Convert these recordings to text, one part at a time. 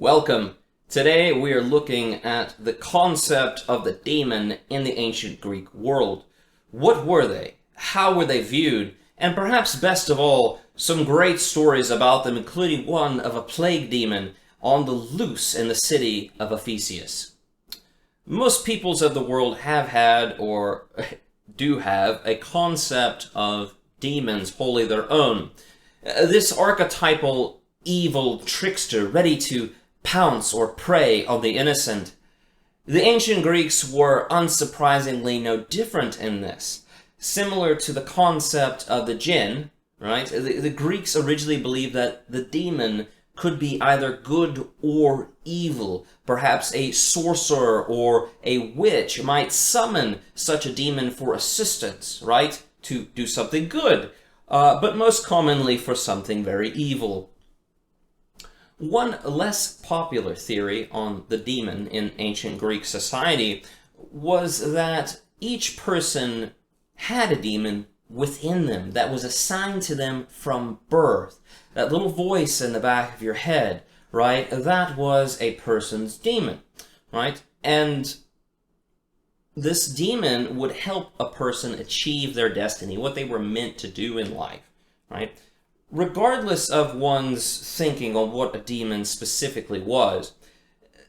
Welcome. Today we are looking at the concept of the demon in the ancient Greek world. What were they? How were they viewed? And perhaps best of all, some great stories about them, including one of a plague demon on the loose in the city of Ephesus. Most peoples of the world have had, or do have, a concept of demons wholly their own. This archetypal evil trickster ready to pounce or prey on the innocent. The ancient Greeks were unsurprisingly no different in this. Similar to the concept of the jinn, right? The Greeks originally believed that the demon could be either good or evil. Perhaps a sorcerer or a witch might summon such a demon for assistance, right? To do something good, but most commonly for something very evil. One less popular theory on the demon in ancient Greek society was that each person had a demon within them that was assigned to them from birth. That little voice in the back of your head, right? That was a person's demon, right? And this demon would help a person achieve their destiny, what they were meant to do in life, right? Regardless of one's thinking on what a demon specifically was,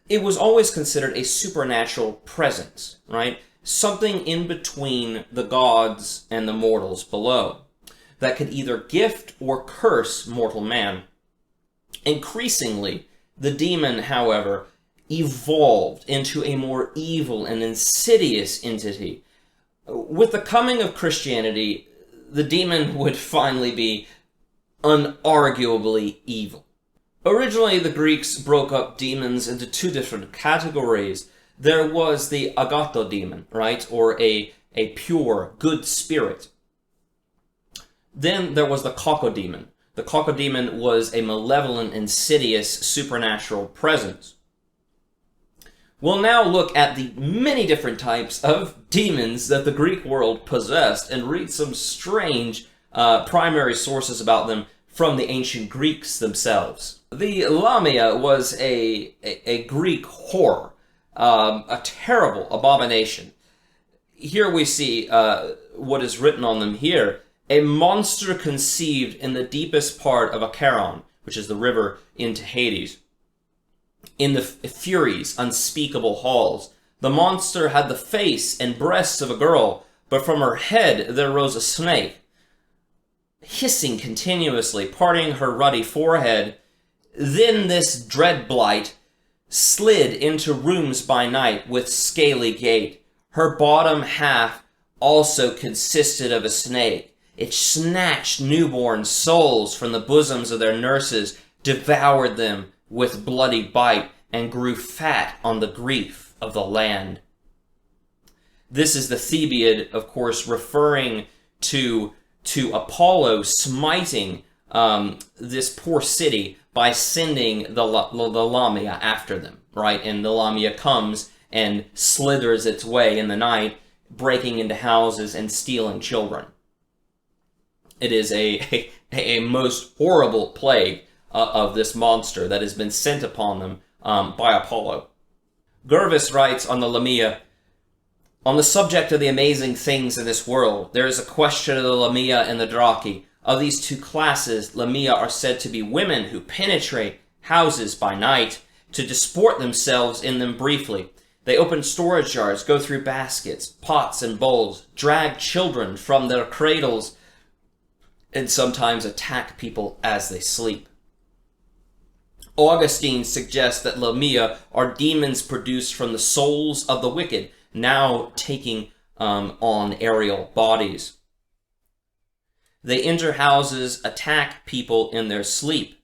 it was always considered a supernatural presence, right? Something in between the gods and the mortals below that could either gift or curse mortal man. Increasingly, the demon, however, evolved into a more evil and insidious entity. With the coming of Christianity, the demon would finally be unarguably evil. Originally, the Greeks broke up demons into two different categories. There was the agato demon, right, or a pure, good spirit. Then there was the cocodemon. The cocodemon was a malevolent, insidious, supernatural presence. We'll now look at the many different types of demons that the Greek world possessed and read some strange primary sources about them from the ancient Greeks themselves. The Lamia was a Greek horror, a terrible abomination. Here we see what is written on them here. A monster conceived in the deepest part of Acheron, which is the river into Hades. In the Furies' unspeakable halls, the monster had the face and breasts of a girl, but from her head there rose a snake, hissing continuously, parting her ruddy forehead. Then this dread blight slid into rooms by night with scaly gait. Her bottom half also consisted of a snake. It snatched newborn souls from the bosoms of their nurses, devoured them with bloody bite, and grew fat on the grief of the land. This is the Thebaid, of course, referring to Apollo smiting this poor city by sending the Lamia after them, right? And the Lamia comes and slithers its way in the night, breaking into houses and stealing children. It is a most horrible plague of this monster that has been sent upon them by Apollo. Gervase writes on the Lemia, on the subject of the amazing things in this world, there is a question of the Lemia and the Draci. Of these two classes, Lemia are said to be women who penetrate houses by night to disport themselves in them briefly. They open storage jars, go through baskets, pots, and bowls, drag children from their cradles, and sometimes attack people as they sleep. Augustine suggests that Lemia are demons produced from the souls of the wicked, now taking on aerial bodies. They enter houses, attack people in their sleep.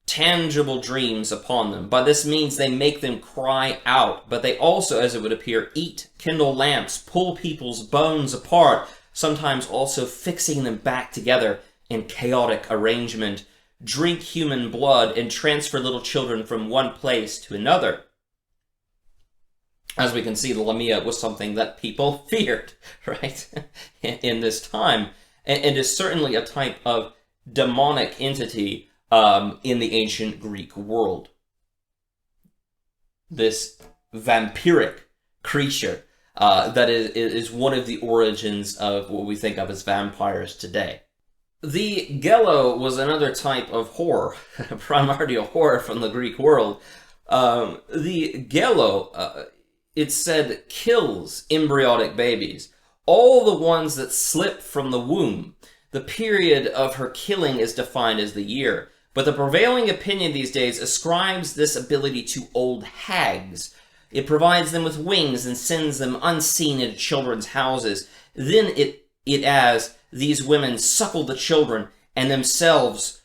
Tangible dreams upon them. By this means they make them cry out, but they also, as it would appear, eat, kindle lamps, pull people's bones apart, sometimes also fixing them back together in chaotic arrangement, drink human blood, and transfer little children from one place to another. As we can see, the Lamia was something that people feared, right, in this time, and is certainly a type of demonic entity in the ancient Greek world. This vampiric creature that is one of the origins of what we think of as vampires today. The Gellow was another type of horror, primordial horror from the Greek world. The Gellow, it's said, kills embryonic babies. All the ones that slip from the womb. The period of her killing is defined as the year. But the prevailing opinion these days ascribes this ability to old hags. It provides them with wings and sends them unseen into children's houses. Then it as these women suckle the children and themselves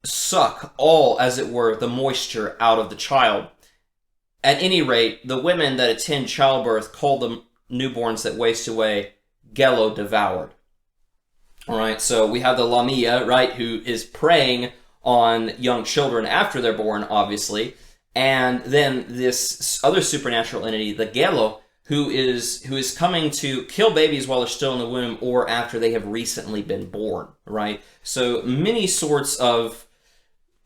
suck all, as it were, the moisture out of the child. At any rate, the women that attend childbirth call the newborns that waste away Gellow devoured. Alright, so we have the Lamia, right, who is preying on young children after they're born, obviously. And then this other supernatural entity, the Gellow, who is coming to kill babies while they're still in the womb or after they have recently been born, right? So many sorts of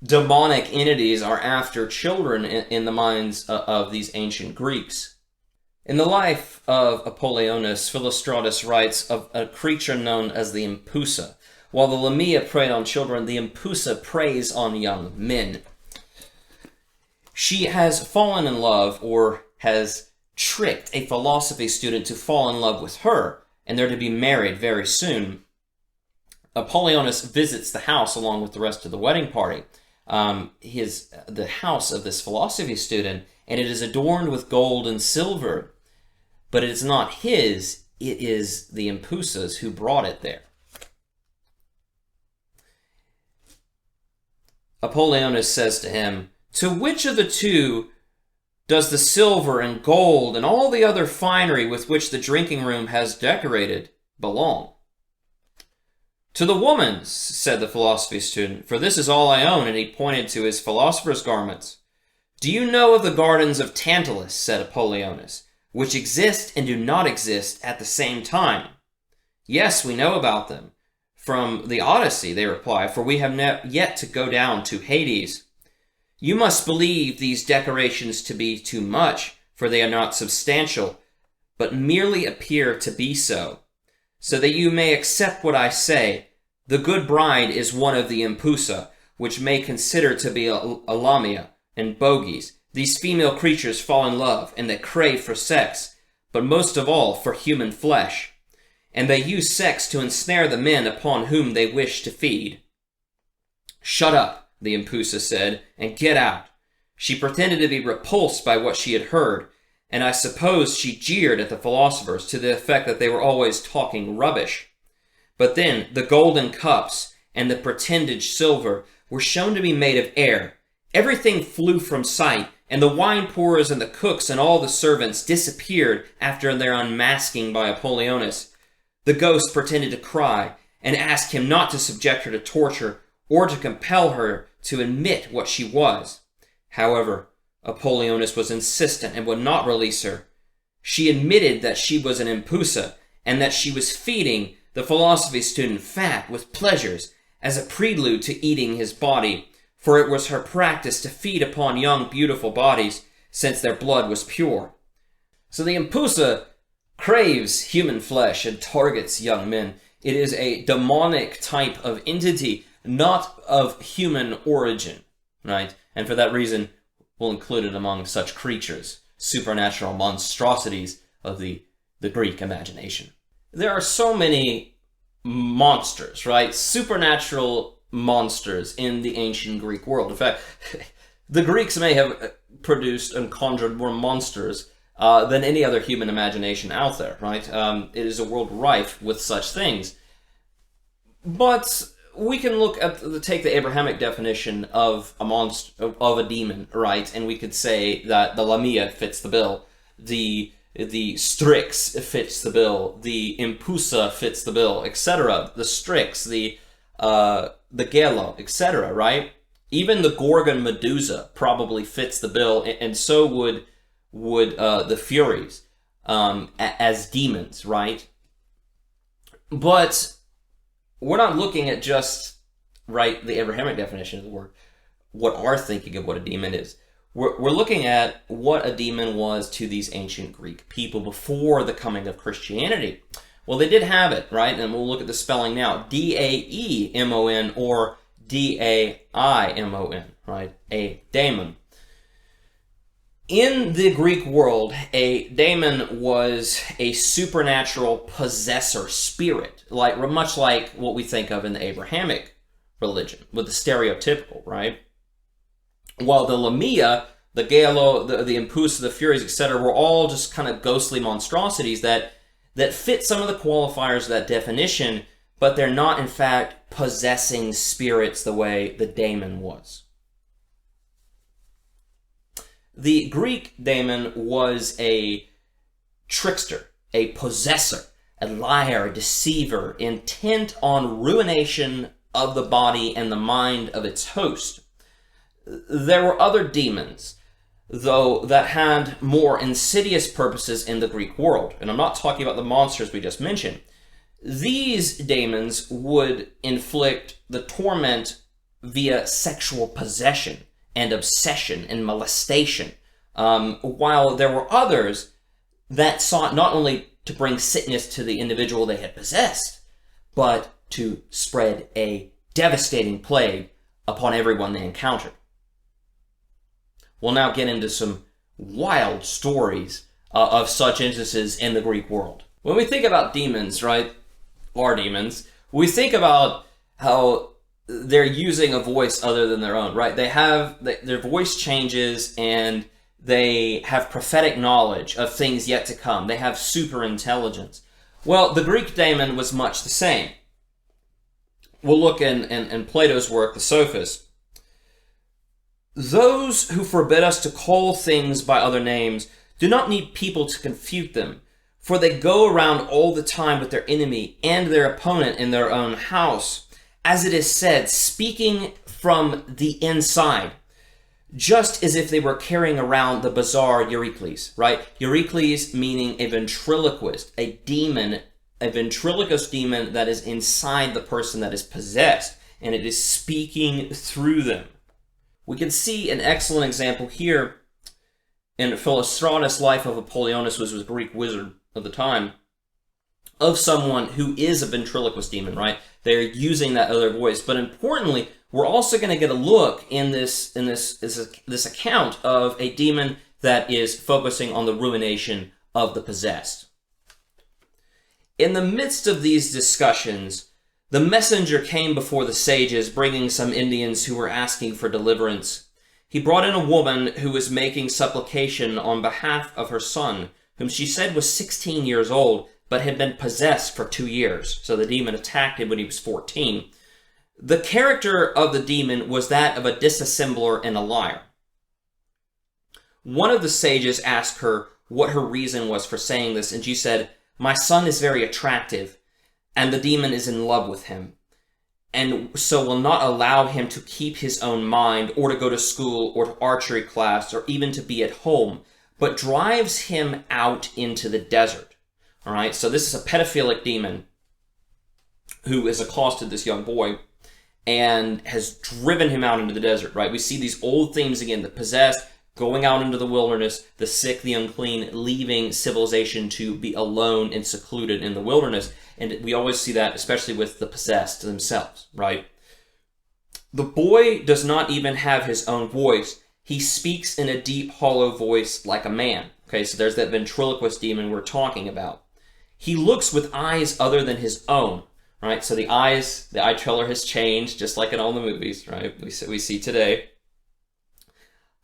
demonic entities are after children in the minds of these ancient Greeks. In the life of Apollonius, Philostratus writes of a creature known as the Impusa. While the Lemia preyed on children, the Impusa preys on young men. She has fallen in love, or has tricked a philosophy student to fall in love with her, and they're to be married very soon. Apollonius visits the house along with the rest of the wedding party. The house of this philosophy student, and it is adorned with gold and silver. But it is not his, it is the Impusa's who brought it there. Apollonius says to him, "To which of the two does the silver and gold and all the other finery with which the drinking room has decorated belong?" "To the woman's," said the philosophy student, "for this is all I own," and he pointed to his philosopher's garments. "Do you know of the gardens of Tantalus," said Apollonius, "which exist and do not exist at the same time?" "Yes, we know about them. From the Odyssey," they reply, "for we have yet to go down to Hades." "You must believe these decorations to be too much, for they are not substantial, but merely appear to be so. So that you may accept what I say, the good bride is one of the Impusa, which may consider to be a Lamia and bogies. These female creatures fall in love, and they crave for sex, but most of all for human flesh. And they use sex to ensnare the men upon whom they wish to feed." "Shut up," the Impusa said, "and get out." She pretended to be repulsed by what she had heard, and I suppose she jeered at the philosophers to the effect that they were always talking rubbish. But then the golden cups and the pretended silver were shown to be made of air. Everything flew from sight, and the wine pourers and the cooks and all the servants disappeared after their unmasking by Apollonius. The ghost pretended to cry, and asked him not to subject her to torture, or to compel her to admit what she was. However, Apollonius was insistent and would not release her. She admitted that she was an Impusa, and that she was feeding the philosophy student fat with pleasures as a prelude to eating his body, for it was her practice to feed upon young beautiful bodies, since their blood was pure. So the Impusa craves human flesh and targets young men. It is a demonic type of entity, not of human origin, right? And for that reason, we'll include it among such creatures, supernatural monstrosities of the Greek imagination. There are so many monsters, right? Supernatural monsters in the ancient Greek world. In fact, the Greeks may have produced and conjured more monsters than any other human imagination out there, right? It is a world rife with such things. But we can look at take the Abrahamic definition of a monster, of a demon, right? And we could say that the Lamia fits the bill, the Strix fits the bill, the Impusa fits the bill, etc. The Strix, the Gellow, etc. Right? Even the Gorgon Medusa probably fits the bill, and so would the Furies as demons, right? But we're not looking at just, right, the Abrahamic definition of the word. what our thinking of what a demon is. We're looking at what a demon was to these ancient Greek people before the coming of Christianity. Well, they did have it, right? And we'll look at the spelling now. D-A-E-M-O-N or D-A-I-M-O-N, right? A daemon. In the Greek world, a daemon was a supernatural possessor spirit, much like what we think of in the Abrahamic religion, with the stereotypical, right? While the Lamia, the Gellow, the Impusa, the Furies, etc., were all just kind of ghostly monstrosities that fit some of the qualifiers of that definition, but they're not, in fact, possessing spirits the way the daemon was. The Greek daemon was a trickster, a possessor, a liar, a deceiver, intent on ruination of the body and the mind of its host. There were other demons, though, that had more insidious purposes in the Greek world. And I'm not talking about the monsters we just mentioned. These daemons would inflict the torment via sexual possession and obsession and molestation, while there were others that sought not only to bring sickness to the individual they had possessed, but to spread a devastating plague upon everyone they encountered. We'll now get into some wild stories of such instances in the Greek world. When we think about demons, right, or demons, we think about how they're using a voice other than their own, right? Their voice changes and they have prophetic knowledge of things yet to come. They have super intelligence. Well, the Greek daemon was much the same. We'll look in Plato's work, the Sophist. Those who forbid us to call things by other names do not need people to confute them, for they go around all the time with their enemy and their opponent in their own house, as it is said, speaking from the inside, just as if they were carrying around the bizarre Eurycles, right? Eurycles meaning a ventriloquist, a demon, a ventriloquist demon that is inside the person that is possessed, and it is speaking through them. We can see an excellent example here in Philostratus' Life of Apollonius, which was a Greek wizard of the time, of someone who is a ventriloquist demon, right? They're using that other voice. But importantly, we're also going to get a look in this account of a demon that is focusing on the ruination of the possessed. In the midst of these discussions, the messenger came before the sages, bringing some Indians who were asking for deliverance. He brought in a woman who was making supplication on behalf of her son, whom she said was 16 years old, but had been possessed for 2 years. So the demon attacked him when he was 14. The character of the demon was that of a disassembler and a liar. One of the sages asked her what her reason was for saying this, and she said, "My son is very attractive, and the demon is in love with him, and so will not allow him to keep his own mind, or to go to school, or to archery class, or even to be at home, but drives him out into the desert." All right, so this is a pedophilic demon who has accosted this young boy and has driven him out into the desert, right? We see these old themes again, the possessed, going out into the wilderness, the sick, the unclean, leaving civilization to be alone and secluded in the wilderness. And we always see that, especially with the possessed themselves, right? The boy does not even have his own voice. He speaks in a deep, hollow voice like a man. Okay, so there's that ventriloquist demon we're talking about. He looks with eyes other than his own, right? So the eye color has changed, just like in all the movies, right? We see today.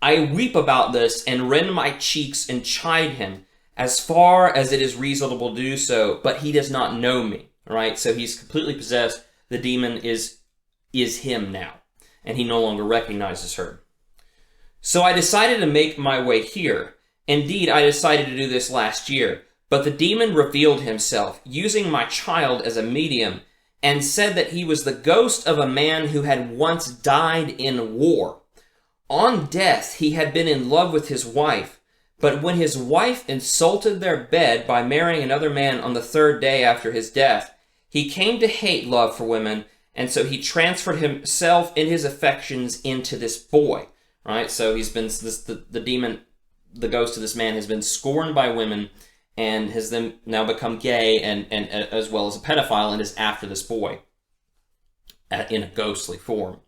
"I weep about this and rend my cheeks and chide him as far as it is reasonable to do so, but he does not know me," right? So he's completely possessed. The demon is him now, and he no longer recognizes her. "So I decided to make my way here. Indeed, I decided to do this last year, but the demon revealed himself, using my child as a medium, and said that he was the ghost of a man who had once died in war. On death, he had been in love with his wife, but when his wife insulted their bed by marrying another man on the 3rd day after his death, he came to hate love for women And so he transferred himself and his affections into this boy, right? So he's been, the demon, the ghost of this man has been scorned by women and has then now become gay and as well as a pedophile and is after this boy in a ghostly form.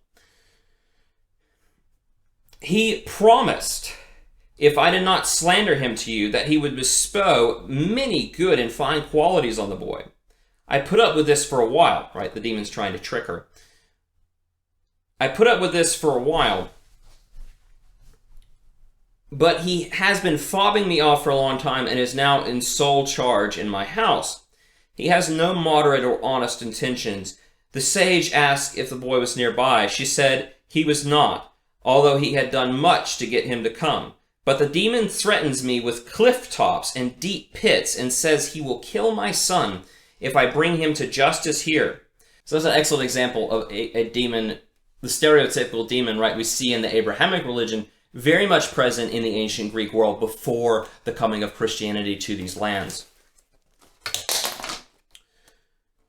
He promised, if I did not slander him to you, that he would bestow many good and fine qualities on the boy. I put up with this for a while, right? The demon's trying to trick her. I put up with this for a while, but he has been fobbing me off for a long time and is now in sole charge in my house. He has no moderate or honest intentions. The sage asked if the boy was nearby. She said he was not, although he had done much to get him to come. But the demon threatens me with cliff tops and deep pits and says he will kill my son if I bring him to justice here. So that's an excellent example of a demon, the stereotypical demon, right, we see in the Abrahamic religion, very much present in the ancient Greek world before the coming of Christianity to these lands.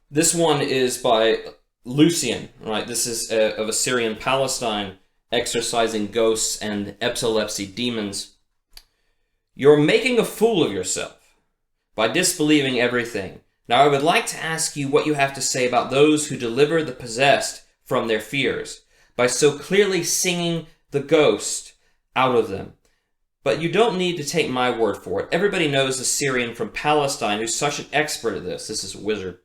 This one is by Lucan, right? This is of Assyrian Palestine, exorcising ghosts and epilepsy demons. You're making a fool of yourself by disbelieving everything. Now I would like to ask you what you have to say about those who deliver the possessed from their fears, by so clearly singing the ghost out of them. But you don't need to take my word for it. Everybody knows the Syrian from Palestine who's such an expert at this. This is a wizard.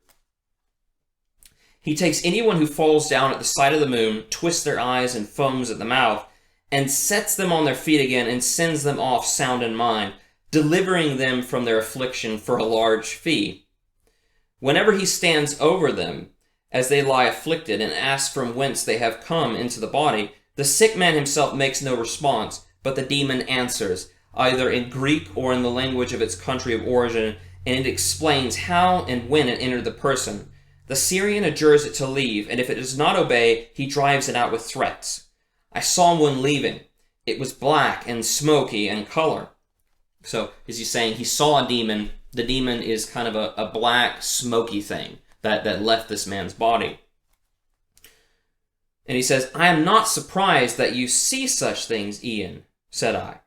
He takes anyone who falls down at the sight of the moon, twists their eyes and foams at the mouth, and sets them on their feet again and sends them off sound in mind, delivering them from their affliction for a large fee. Whenever he stands over them, as they lie afflicted, and asks from whence they have come into the body, the sick man himself makes no response, but the demon answers, either in Greek or in the language of its country of origin, and it explains how and when it entered the person. The Syrian adjures it to leave, and if it does not obey, he drives it out with threats. I saw one leaving. It was black and smoky in color. So, is he saying he saw a demon? The demon is kind of a black, smoky thing that left this man's body. And he says, I am not surprised that you see such things, Ian, said I,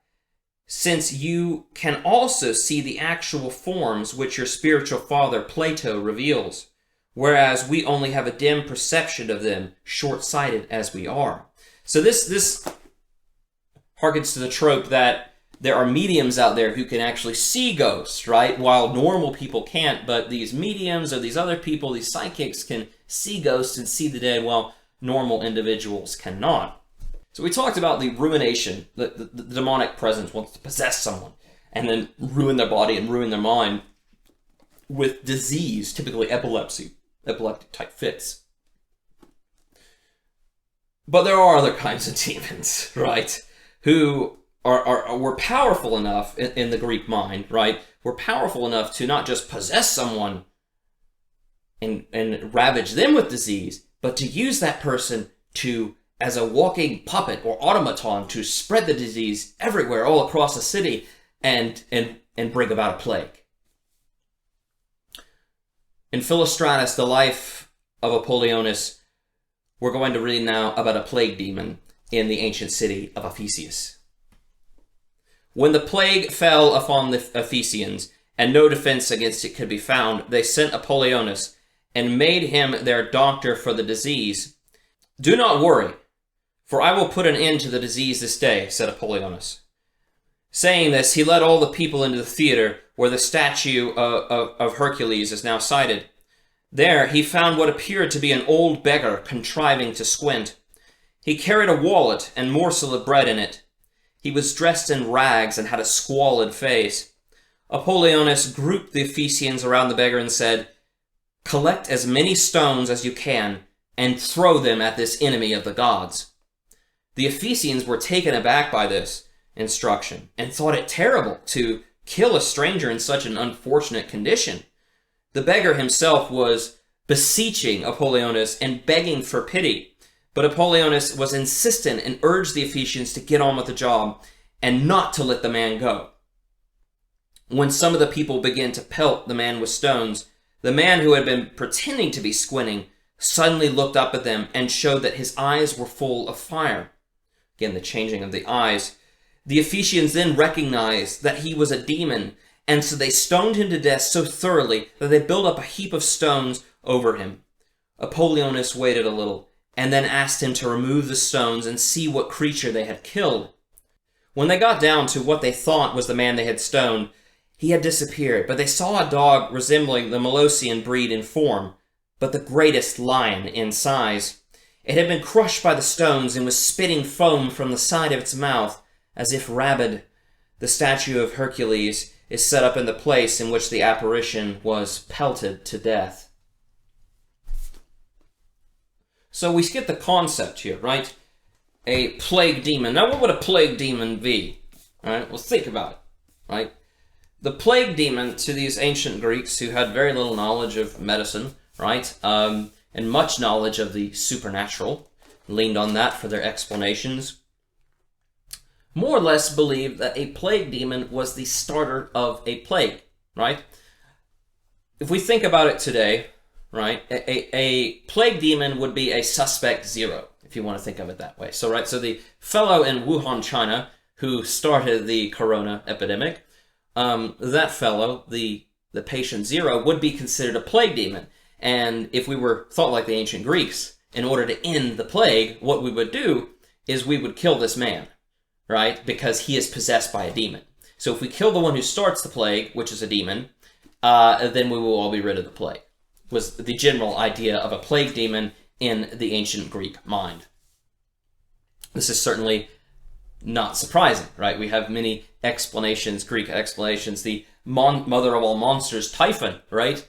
since you can also see the actual forms which your spiritual father Plato reveals, whereas we only have a dim perception of them, short-sighted as we are. So this harkens to the trope that there are mediums out there who can actually see ghosts, right? While normal people can't, but these mediums or these other people, these psychics, can see ghosts and see the dead, while normal individuals cannot. So we talked about the ruination, the demonic presence wants to possess someone and then ruin their body and ruin their mind with disease, typically epileptic type fits. But there are other kinds of demons, right? Who were powerful enough in the Greek mind, right? Were powerful enough to not just possess someone and ravage them with disease, but to use that person as a walking puppet or automaton to spread the disease everywhere, all across the city, and bring about a plague. In Philostratus, the life of Apollonius, we're going to read now about a plague demon in the ancient city of Ephesus. When the plague fell upon the Ephesians, and no defense against it could be found, they sent Apollonius and made him their doctor for the disease. Do not worry, for I will put an end to the disease this day, said Apollonius. Saying this, he led all the people into the theater where the statue of Hercules is now sited. There he found what appeared to be an old beggar contriving to squint. He carried a wallet and morsel of bread in it. He was dressed in rags and had a squalid face. Apollonius grouped the Ephesians around the beggar and said, collect as many stones as you can and throw them at this enemy of the gods. The Ephesians were taken aback by this instruction and thought it terrible to kill a stranger in such an unfortunate condition. The beggar himself was beseeching Apollonius and begging for pity, but Apollonius was insistent and urged the Ephesians to get on with the job and not to let the man go. When some of the people began to pelt the man with stones, the man who had been pretending to be squinting suddenly looked up at them and showed that his eyes were full of fire. Again, the changing of the eyes. The Ephesians then recognized that he was a demon, and so they stoned him to death so thoroughly that they built up a heap of stones over him. Apollonius waited a little, and then asked him to remove the stones and see what creature they had killed. When they got down to what they thought was the man they had stoned, he had disappeared, but they saw a dog resembling the Molossian breed in form, but the greatest lion in size. It had been crushed by the stones and was spitting foam from the side of its mouth, as if rabid. The statue of Hercules is set up in the place in which the apparition was pelted to death. So we get the concept here, right? A plague demon. Now, what would a plague demon be? All right, well, think about it, right? The plague demon, to these ancient Greeks who had very little knowledge of medicine, right, and much knowledge of the supernatural, leaned on that for their explanations, more or less believed that a plague demon was the starter of a plague, right? If we think about it today, right, a plague demon would be a suspect zero, if you want to think of it that way. So, right, so the fellow in Wuhan, China, who started the corona epidemic, that fellow, the patient zero, would be considered a plague demon. And if we were thought like the ancient Greeks, in order to end the plague, what we would do is we would kill this man, right? Because he is possessed by a demon. So if we kill the one who starts the plague, which is a demon, then we will all be rid of the plague, was the general idea of a plague demon in the ancient Greek mind. This is certainly not surprising, right? We have many explanations, Greek explanations. The mother of all monsters, Typhon, right,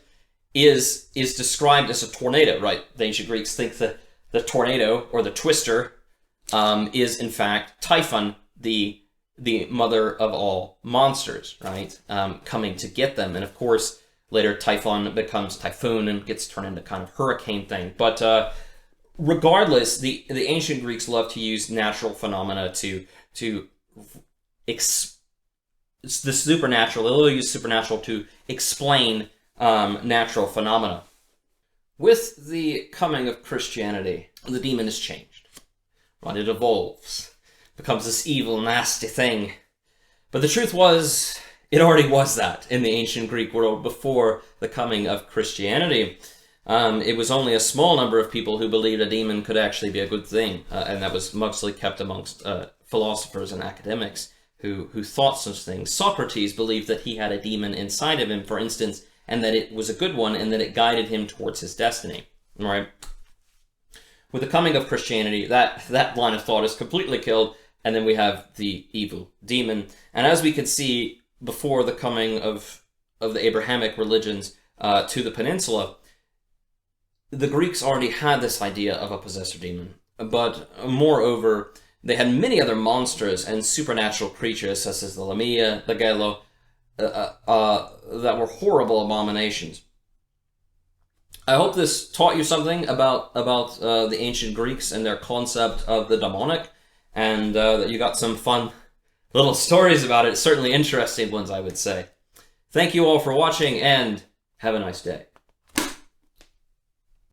is described as a tornado, right? The ancient Greeks think that the tornado, or the twister, is in fact Typhon, the mother of all monsters, right? Coming to get them. And of course, later Typhon becomes typhoon and gets turned into kind of hurricane thing. But regardless, the ancient Greeks love to use natural phenomena to the supernatural. They'll use supernatural to explain natural phenomena. With the coming of Christianity, the demon is changed, right? It evolves, becomes this evil, nasty thing. But the truth was, it already was that in the ancient Greek world before the coming of Christianity. It was only a small number of people who believed a demon could actually be a good thing, and that was mostly kept amongst philosophers and academics who thought such things. Socrates believed that he had a demon inside of him, for instance, and that it was a good one, and that it guided him towards his destiny. Right? With the coming of Christianity, that line of thought is completely killed, and then we have the evil demon. And as we can see, before the coming of the Abrahamic religions to the peninsula, the Greeks already had this idea of a possessor demon. But moreover, they had many other monsters and supernatural creatures, such as the Lamia, the Gellow, that were horrible abominations. I hope this taught you something about the ancient Greeks and their concept of the demonic, and that you got some fun little stories about it. Certainly interesting ones, I would say. Thank you all for watching, and have a nice day.